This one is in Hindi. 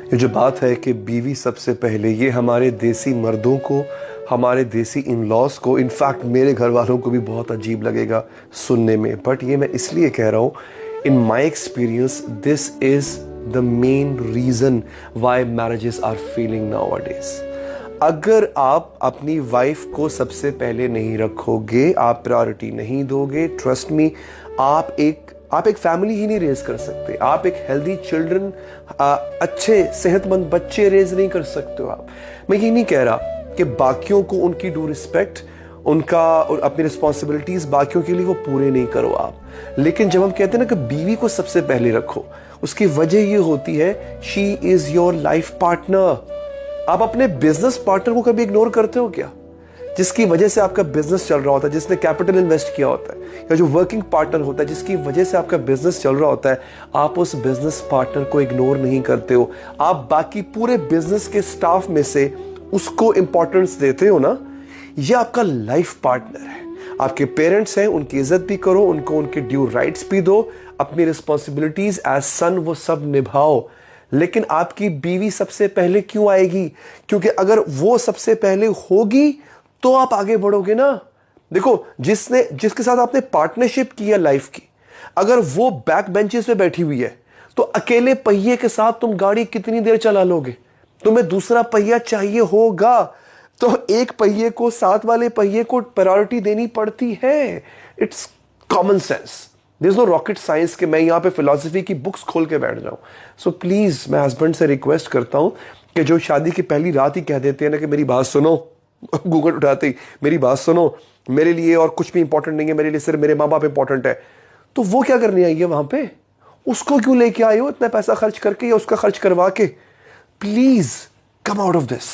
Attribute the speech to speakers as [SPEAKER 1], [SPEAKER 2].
[SPEAKER 1] ये जो बात है कि बीवी सबसे पहले, ये हमारे देसी मर्दों को, हमारे देसी इन लॉज को, इनफैक्ट मेरे घर वालों को भी बहुत अजीब लगेगा सुनने में, बट ये मैं इसलिए कह रहा हूँ, in my experience this is the main reason why marriages are failing nowadays. अगर आप अपनी वाइफ को सबसे पहले नहीं रखोगे, आप प्रायोरिटी नहीं दोगे, ट्रस्ट मी, आप एक फैमिली ही नहीं रेज कर सकते। आप एक हेल्दी चिल्ड्रन, अच्छे सेहतमंद बच्चे रेज नहीं कर सकते हो आप। मैं ये नहीं कह रहा कि बाकियों को उनकी ड्यू रिस्पेक्ट, उनका और अपनी रिस्पॉन्सिबिलिटीज बाकियों के लिए वो पूरे नहीं करो आप, लेकिन जब हम कहते हैं ना कि बीवी को सबसे पहले रखो, उसकी वजह ये होती है she is your life partner. आप अपने बिजनेस पार्टनर को कभी इग्नोर करते हो क्या? जिसकी वजह से आपका बिजनेस चल रहा होता है, जिसने कैपिटल इन्वेस्ट किया होता है, या जो वर्किंग पार्टनर होता है जिसकी वजह से आपका बिजनेस चल रहा होता है, आप उस बिजनेस पार्टनर को इग्नोर नहीं करते हो। आप बाकी पूरे बिजनेस के स्टाफ में से उसको इंपॉर्टेंस देते हो ना। ये आपका लाइफ पार्टनर है। आपके पेरेंट्स हैं, उनकी इज्जत भी करो, उनको उनके ड्यू राइट्स भी दो, अपनी रिस्पॉन्सिबिलिटीज एज सन वो सब निभाओ। लेकिन आपकी बीवी सबसे पहले क्यों आएगी? क्योंकि अगर वो सबसे पहले होगी तो आप आगे बढ़ोगे ना। देखो, जिसके साथ आपने पार्टनरशिप की है लाइफ की, अगर वो बैक बेंचेस पे बैठी हुई है तो अकेले पहिए के साथ तुम गाड़ी कितनी देर चला लोगे? तुम्हें दूसरा पहिया चाहिए होगा, तो एक पहिए को, साथ वाले पहिए को प्रायोरिटी देनी पड़ती है। It's common sense. There is no rocket science कि मैं यहां पे फिलॉसफी की बुक्स खोल के बैठ जाऊं। सो प्लीज, मैं हस्बैंड से रिक्वेस्ट करता हूं कि जो शादी की पहली रात ही कह देते हैं ना कि मेरी बात सुनो, गूगल उठाते ही मेरी बात सुनो, मेरे लिए और कुछ भी इंपॉर्टेंट नहीं है, मेरे लिए सिर्फ मेरे माँ बाप इंपॉर्टेंट है, तो वो क्या करने आई है वहां पे? उसको क्यों लेके आए हो इतना पैसा खर्च करके या उसका खर्च करवा के? Please come out of this.